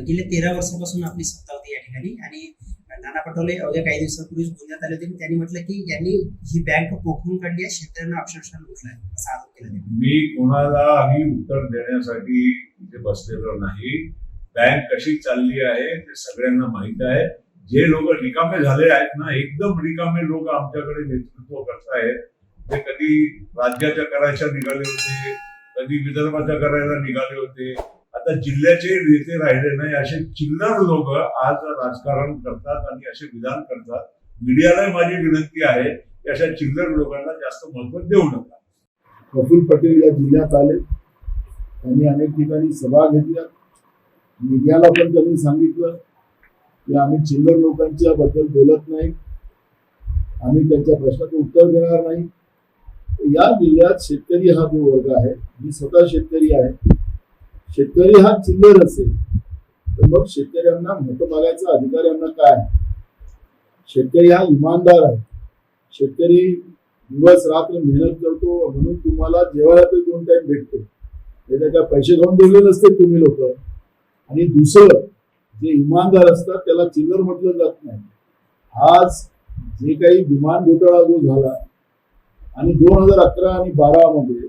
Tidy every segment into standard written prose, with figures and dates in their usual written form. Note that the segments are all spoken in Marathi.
गेल्या 13 वर्षापासून आपली सत्ता होती या ठिकाणी आणि नाना पटोले अवघ्या काही दिवसापूर्वीच बोलण्यात आले होते. त्यांनी म्हटलं की यांनी ही बँक पोखरून काढली आहे, शेतकऱ्यांना अक्षरशः लुटलाय असा आरोप केला त्यांनी. मी कोणालाही उत्तर देण्यासाठी इथे बसलेलो नाही. बँक कशी चालली आहे ते सगळ्यांना माहित आहे. जे लोक रिकामे झाले आहेत ना, एकदम रिकामे लोक आमच्याकडे नेतृत्व करतायत, ते कधी राज्याच्या करायच्या निघाले होते, कधी विदर्भाच्या करायला निघाले होते, आता जिल्ह्याचे नेते राहिले नाही, असे चिल्लर लोक आज राजकारण करतात आणि असे विधान करतात. मीडियाला माझी विनंती आहे की अशा चिल्लर लोकांना जास्त महत्व देऊ नका. प्रफुल्ल पटेल या जिल्ह्यात आले, त्यांनी अनेक ठिकाणी सभा घेतल्या. मीडियाला पण त्यांनी सांगितलं की आम्ही चिल्लर लोकांच्या बद्दल बोलत नाही, आम्ही त्यांच्या प्रश्नाचं उत्तर देणार नाही. या जिल्ह्यात शेतकरी हा जो वर्ग आहे, मी स्वतः शेतकरी आहे, शेतकरी हा चिल्लर असेल तर मग शेतकऱ्यांना मत मागायचा अधिकार यांना काय? शेतकरी हा इमानदार आहे. शेतकरी दिवस रात्र मेहनत करतो म्हणून तुम्हाला जेवायला तर 2 टाइम भेटतो, त्याच्या पैसे घेऊन दिले नसते तुम्ही लोक. आणि दुसरं जे इमानदार असतात त्याला चिल्लर म्हटलं जात नाही. आज जे काही विमान घोटाळा जो झाला आणि 2011 आणि 12 मध्ये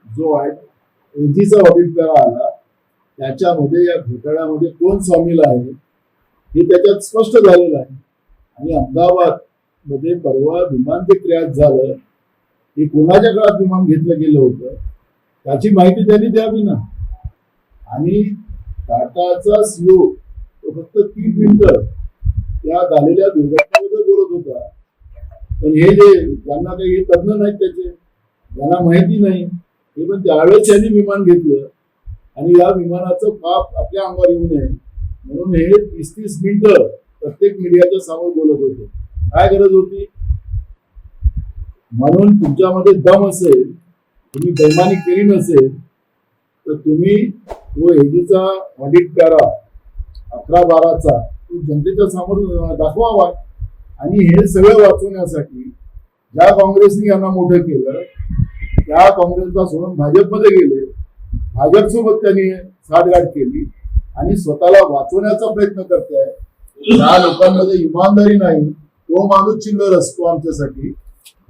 जो एजीचा ऑडिट करा आला, त्याच्यामध्ये या घोटाळ्यामध्ये कोण सामील आहे हे त्याच्यात स्पष्ट झालेलं आहे. आणि अहमदाबाद मध्ये परवा विमान जे क्रॅश झालं, हे कोणाच्या काळात विमान घेतलं गेलं होतं त्याची माहिती त्यांनी द्यावी ना. आणि टाटाचा सीओ फक्त 3 मिनिटं त्या झालेल्या दुर्घटनेबद्दल बोलत होता. पण हे जे ज्यांना काही तज्ञ नाहीत, त्याचे ज्यांना माहिती नाही, हे पण त्यावेळेस त्यांनी विमान घेतलं आणि या विमानाचं पाप आपल्या अंगावर येऊ नये म्हणून हे 30-30 मिनिटं प्रत्येक मीडियाच्या समोर बोलत होते. काय गरज होती? म्हणून तुमच्यामध्ये दम असेल, तुम्ही बेईमानी केली नसेल तर तुम्ही तो एजीचा ऑडिट करा 11-12चा, तो जनतेच्या समोर दाखवावा. आणि हे सगळं वाचवण्यासाठी ज्या काँग्रेसने यांना मोठं केलं, त्या काँग्रेसला सोडून भाजपमध्ये गेले, भाजपसोबत त्यांनी साठगाठ केली आणि स्वतःला वाचवण्याचा प्रयत्न करताय. ज्या लोकांमध्ये इमानदारी नाही तो माणूस चिल्लर असतो आमच्यासाठी,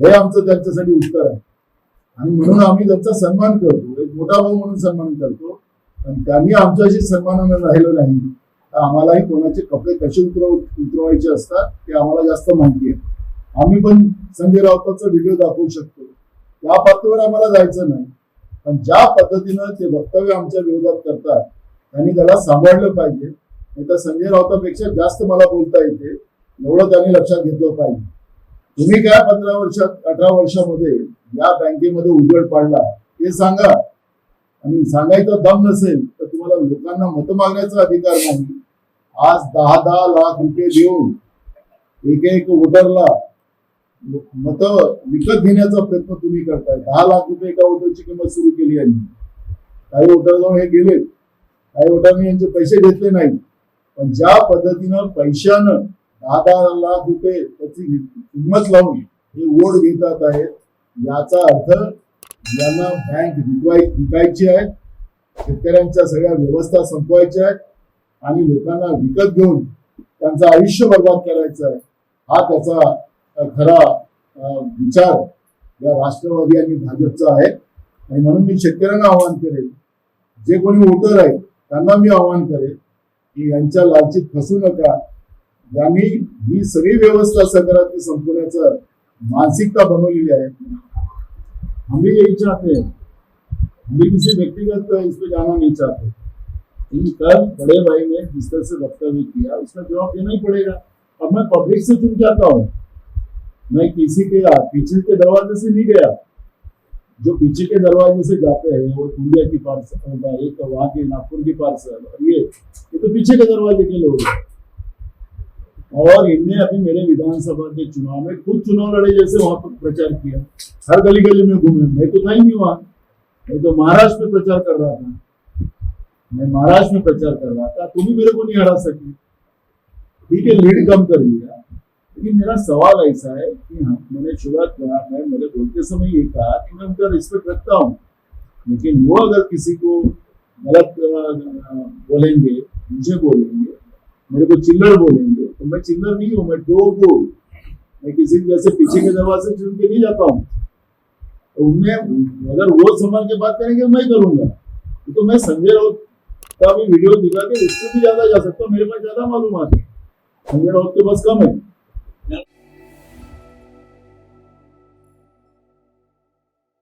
हे आमचं त्यांच्यासाठी उत्तर आहे. आणि म्हणून आम्ही त्यांचा सन्मान करतो, एक मोठा भाऊ म्हणून सन्मान करतो. पण त्यांनी आमच्याशी सन्मानानं राहिलं नाही तर आम्हालाही कोणाचे कपडे कसे उतरवायचे असतात ते आम्हाला जास्त माहिती आहे. आम्ही पण संजय राऊताचा व्हिडिओ दाखवू शकतो, त्या पातळीवर आम्हाला जायचं नाही. पण ज्या पद्धतीनं ते वक्तव्य आमच्या विरोधात करतात त्यांनी त्याला सांभाळलं पाहिजे. नाही तर संजय राऊतापेक्षा जास्त मला बोलता येते, एवढं त्यांनी लक्षात घेतलं पाहिजे. तुम्ही काय 15 वर्षात 18 वर्षामध्ये या बँकेमध्ये उजेड पाडला ते सांगा. आणि सांगायचा दम नसेल तर तुम्हाला लोकांना मत मागण्याचा अधिकार नाही. आज 10-10 लाख रुपये देऊन एक वोटरला मत विकत घेण्याचा प्रयत्न तुम्ही करताय. 10 लाख रुपये एका वोटरची किंमत सुरू केली यांनी. काही वोटर जाऊन हे गेलेत, काही वोटरनी यांचे पैसे घेतले नाहीत. पण ज्या पद्धतीनं पैशानं 10-10 लाख रुपये त्याची किंमत लावून हे वोट घेतात आहेत, याचा अर्थ यांना बँक विकायची आहे, शेतकऱ्यांच्या सगळ्या व्यवस्था संपवायच्या आहेत आणि लोकांना विकत घेऊन त्यांचं आयुष्य बर्बाद करायचं आहे. हा त्याचा खरा विचार या राष्ट्रवादी आणि भाजपचा आहे. आणि म्हणून मी शेतकऱ्यांना आवाहन करेल, जे कोणी वोटर आहेत त्यांना मी आवाहन करेल की यांच्या लालचीत फसू नका. ज्यांनी ही सगळी व्यवस्था सकारात्मक संपवण्याचं मानसिकता बनवलेली आहे. हम भी यही चाहते हैं, हम भी किसी व्यक्तिगत इस पे जाना नहीं चाहते. कल बड़े भाई ने जिस तरह से वक्तव्य किया उसका जवाब देना ही पड़ेगा. अब मैं पब्लिक से चुप जाता हूँ, मैं किसी के पीछे के दरवाजे से नहीं गया. जो पीछे के दरवाजे से जाते हैं वो इंडिया की पार्सल, एक वहाँ के नागपुर की पार्सल, और ये तो पीछे के दरवाजे के लोग हैं. और इनने अभी मेरे विधानसभा के चुनाव में खुद चुनाव लड़े जैसे वहां पर प्रचार किया, हर गली गली में घूमे. मैं तो था ही नहीं वहां, मैं तो महाराष्ट्र में प्रचार कर रहा था. मैं महाराष्ट्र में प्रचार कर रहा था, तुम भी मेरे को नहीं हरा सके. ठीक है, लीड कम कर लिया. लेकिन मेरा सवाल ऐसा है कि मैंने शुरुआत करा, मैं मेरे बोलते समय ये कहा कि मैं उनका रिस्पेक्ट रखता हूँ, लेकिन वो अगर किसी को गलत बोलेंगे मुझे बोलेंगे, मेरे को चिल्लर बोलेंगे, तो मैं चिल्लर नहीं हूँ, मैं डोग हूँ। मैं किसी के जैसे पीछे के दरवाजे से चुन के नहीं जाता हूँ। तो उनमें अगर वो संभाल के बात करेंगे मैं करूंगा। तो मैं संजय राउत का भी वीडियो दिखा के उससे भी ज्यादा जा सकता हूँ, मेरे पास ज्यादा मालूमात है, संजय राउत के पास कम है।